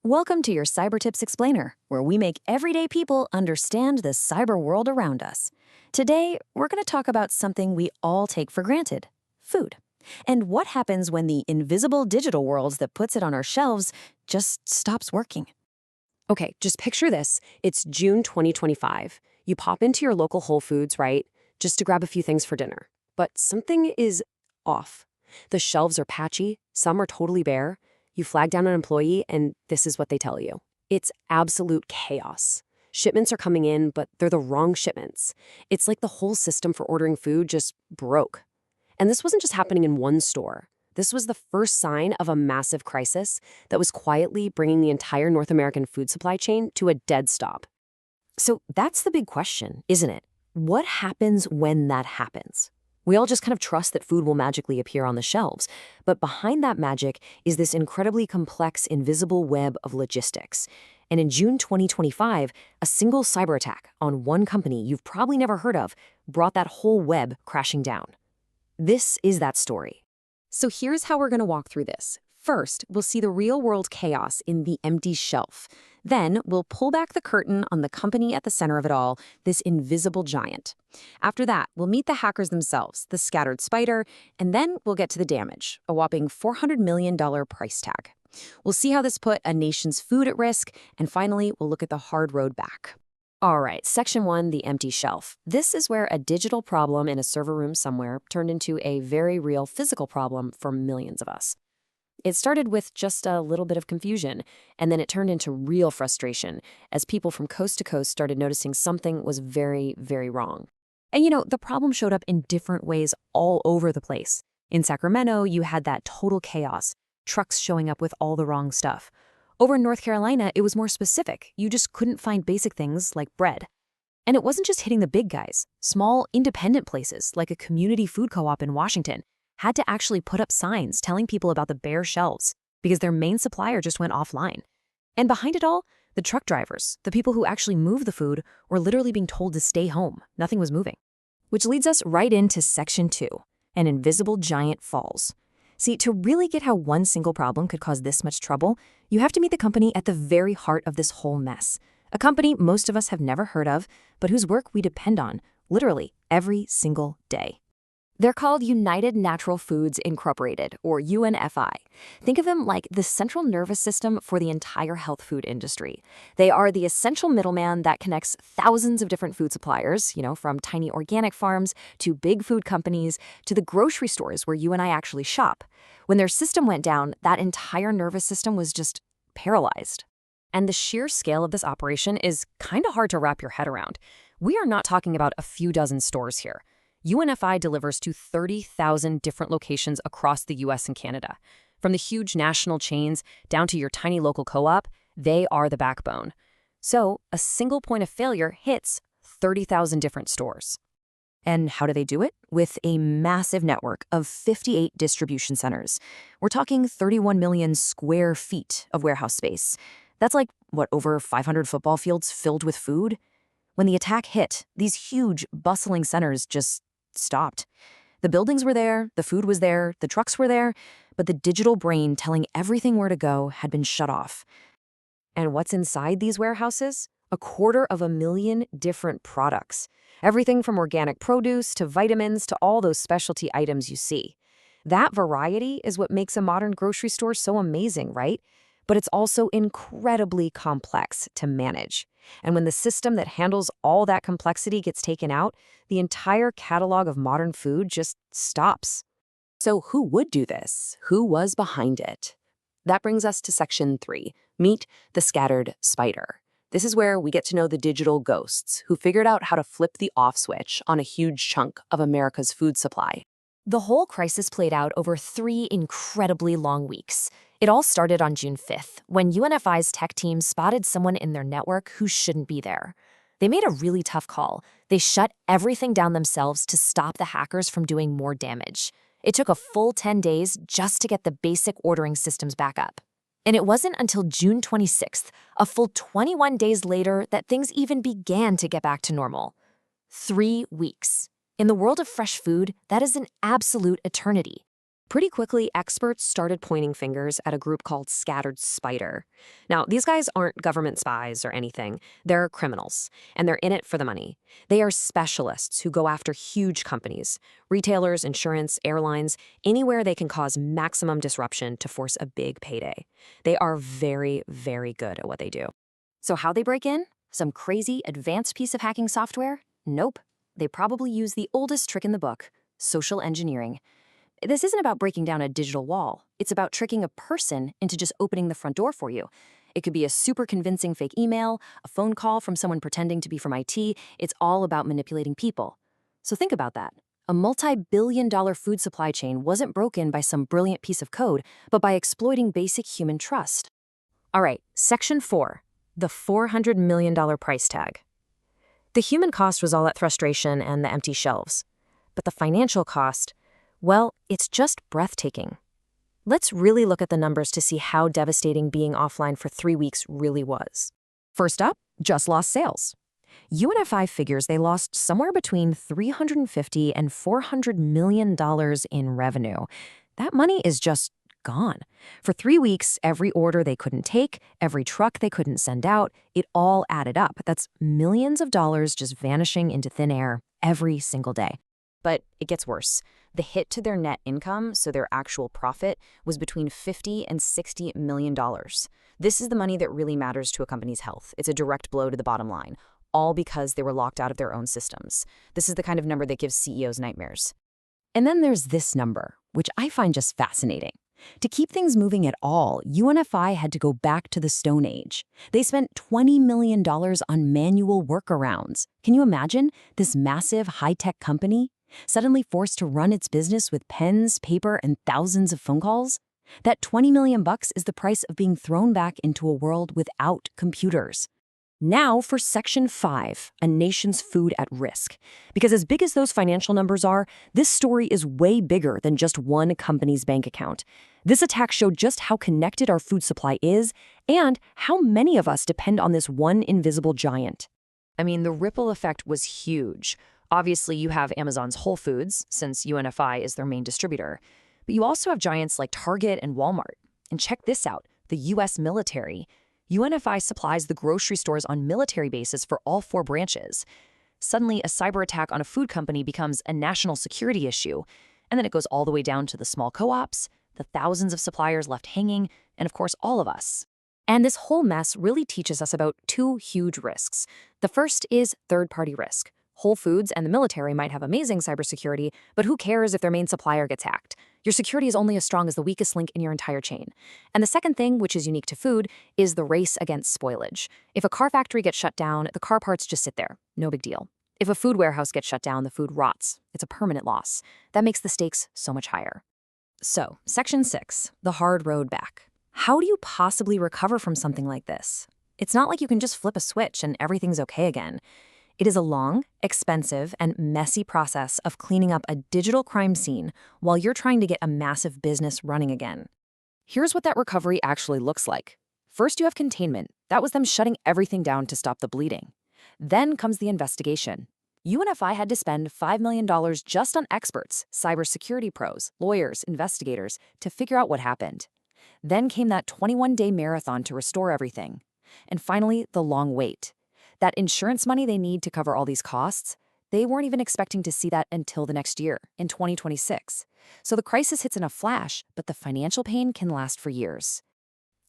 Welcome to your Cyber Tips Explainer, where we make everyday people understand the cyber world around us. Today, we're going to talk about something we all take for granted: food. And what happens when the invisible digital world that puts it on our shelves just stops working. Okay, just picture this. It's June 2025. You pop into your local Whole Foods, right? Just to grab a few things for dinner. But something is off. The shelves are patchy, some are totally bare. You flag down an employee, and this is what they tell you. It's absolute chaos. Shipments are coming in, but they're the wrong shipments. It's like the whole system for ordering food just broke. And this wasn't just happening in one store. This was the first sign of a massive crisis that was quietly bringing the entire North American food supply chain to a dead stop. So that's the big question, isn't it? What happens when that happens? We all just kind of trust that food will magically appear on the shelves. But behind that magic is this incredibly complex, invisible web of logistics. And in June 2025, a single cyber attack on one company you've probably never heard of brought that whole web crashing down. This is that story. So here's how we're going to walk through this. First, we'll see the real-world chaos in the empty shelf. Then, we'll pull back the curtain on the company at the center of it all, this invisible giant. After that, we'll meet the hackers themselves, the scattered spider, and then we'll get to the damage, a whopping $400 million price tag. We'll see how this put a nation's food at risk, and finally, we'll look at the hard road back. All right, Section 1, the empty shelf. This is where a digital problem in a server room somewhere turned into a very real physical problem for millions of us. It started with just a little bit of confusion, and then it turned into real frustration as people from coast to coast started noticing something was very, very wrong. And the problem showed up in different ways all over the place. In Sacramento, you had that total chaos, trucks showing up with all the wrong stuff. Over in North Carolina, it was more specific. You just couldn't find basic things like bread. And it wasn't just hitting the big guys. Small, independent places, like a community food co-op in Washington, had to actually put up signs telling people about the bare shelves because their main supplier just went offline. And behind it all, the truck drivers, the people who actually move the food, were literally being told to stay home. Nothing was moving. Which leads us right into Section 2, an invisible giant falls. See, to really get how one single problem could cause this much trouble, you have to meet the company at the very heart of this whole mess. A company most of us have never heard of, but whose work we depend on, literally, every single day. They're called United Natural Foods Incorporated, or UNFI. Think of them like the central nervous system for the entire health food industry. They are the essential middleman that connects thousands of different food suppliers, from tiny organic farms to big food companies to the grocery stores where you and I actually shop. When their system went down, that entire nervous system was just paralyzed. And the sheer scale of this operation is kind of hard to wrap your head around. We are not talking about a few dozen stores here. UNFI delivers to 30,000 different locations across the US and Canada. From the huge national chains down to your tiny local co-op, they are the backbone. So, a single point of failure hits 30,000 different stores. And how do they do it? With a massive network of 58 distribution centers. We're talking 31 million square feet of warehouse space. That's like, over 500 football fields filled with food? When the attack hit, these huge, bustling centers just stopped. The buildings were there, the food was there, the trucks were there, but the digital brain telling everything where to go had been shut off. And what's inside these warehouses? 250,000 different products. Everything from organic produce to vitamins to all those specialty items you see. That variety is what makes a modern grocery store so amazing, right? But it's also incredibly complex to manage. And when the system that handles all that complexity gets taken out, the entire catalog of modern food just stops. So who would do this? Who was behind it? That brings us to Section 3, meet the scattered spider. This is where we get to know the digital ghosts who figured out how to flip the off switch on a huge chunk of America's food supply. The whole crisis played out over 3 incredibly long weeks. It all started on June 5th, when UNFI's tech team spotted someone in their network who shouldn't be there. They made a really tough call. They shut everything down themselves to stop the hackers from doing more damage. It took a full 10 days just to get the basic ordering systems back up. And it wasn't until June 26th, a full 21 days later, that things even began to get back to normal. 3 weeks. In the world of fresh food, that is an absolute eternity. Pretty quickly, experts started pointing fingers at a group called Scattered Spider. Now, these guys aren't government spies or anything. They're criminals, and they're in it for the money. They are specialists who go after huge companies, retailers, insurance, airlines, anywhere they can cause maximum disruption to force a big payday. They are very, very good at what they do. So how they break in? Some crazy, advanced piece of hacking software? Nope. They probably use the oldest trick in the book, social engineering. This isn't about breaking down a digital wall. It's about tricking a person into just opening the front door for you. It could be a super convincing fake email, a phone call from someone pretending to be from IT. It's all about manipulating people. So think about that. A multi-billion-dollar food supply chain wasn't broken by some brilliant piece of code, but by exploiting basic human trust. All right, Section 4, the $400 million price tag. The human cost was all that frustration and the empty shelves. But the financial cost, well, it's just breathtaking. Let's really look at the numbers to see how devastating being offline for 3 weeks really was. First up, just lost sales. UNFI figures they lost somewhere between $350 and $400 million in revenue. That money is just gone. For 3 weeks, every order they couldn't take, every truck they couldn't send out, it all added up. That's millions of dollars just vanishing into thin air every single day. But it gets worse. The hit to their net income, so their actual profit, was between $50 and $60 million. This is the money that really matters to a company's health. It's a direct blow to the bottom line, all because they were locked out of their own systems. This is the kind of number that gives CEOs nightmares. And then there's this number, which I find just fascinating. To keep things moving at all, UNFI had to go back to the Stone Age. They spent $20 million on manual workarounds. Can you imagine this massive high-tech company suddenly forced to run its business with pens, paper, and thousands of phone calls? That $20 million is the price of being thrown back into a world without computers. Now for Section 5, a nation's food at risk. Because as big as those financial numbers are, this story is way bigger than just one company's bank account. This attack showed just how connected our food supply is and how many of us depend on this one invisible giant. I mean, the ripple effect was huge. Obviously, you have Amazon's Whole Foods, since UNFI is their main distributor. But you also have giants like Target and Walmart. And check this out, the U.S. military. UNFI supplies the grocery stores on military bases for all 4 branches. Suddenly, a cyber attack on a food company becomes a national security issue. And then it goes all the way down to the small co-ops, the thousands of suppliers left hanging, and of course, all of us. And this whole mess really teaches us about 2 huge risks. The first is third-party risk. Whole Foods and the military might have amazing cybersecurity, but who cares if their main supplier gets hacked? Your security is only as strong as the weakest link in your entire chain. And the second thing, which is unique to food, is the race against spoilage. If a car factory gets shut down, the car parts just sit there. No big deal. If a food warehouse gets shut down, the food rots. It's a permanent loss. That makes the stakes so much higher. So, Section 6, the hard road back. How do you possibly recover from something like this? It's not like you can just flip a switch and everything's okay again. It is a long, expensive, and messy process of cleaning up a digital crime scene while you're trying to get a massive business running again. Here's what that recovery actually looks like. First, you have containment. That was them shutting everything down to stop the bleeding. Then comes the investigation. UNFI had to spend $5 million just on experts, cybersecurity pros, lawyers, investigators, to figure out what happened. Then came that 21-day marathon to restore everything. And finally, the long wait. That insurance money they need to cover all these costs, they weren't even expecting to see that until the next year, in 2026. So the crisis hits in a flash, but the financial pain can last for years.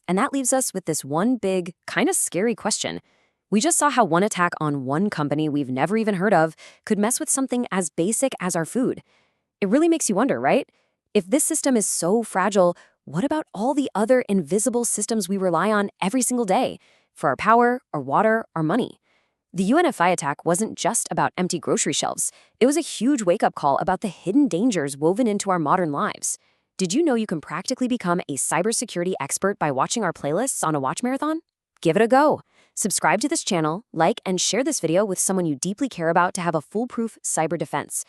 And that leaves us with this one big, kind of scary question. We just saw how one attack on one company we've never even heard of could mess with something as basic as our food. It really makes you wonder, right? If this system is so fragile, what about all the other invisible systems we rely on every single day? For our power, our water, our money. The UNFI attack wasn't just about empty grocery shelves. It was a huge wake-up call about the hidden dangers woven into our modern lives. Did you know you can practically become a cybersecurity expert by watching our playlists on a watch marathon? Give it a go. Subscribe to this channel, like and share this video with someone you deeply care about to have a foolproof cyber defense.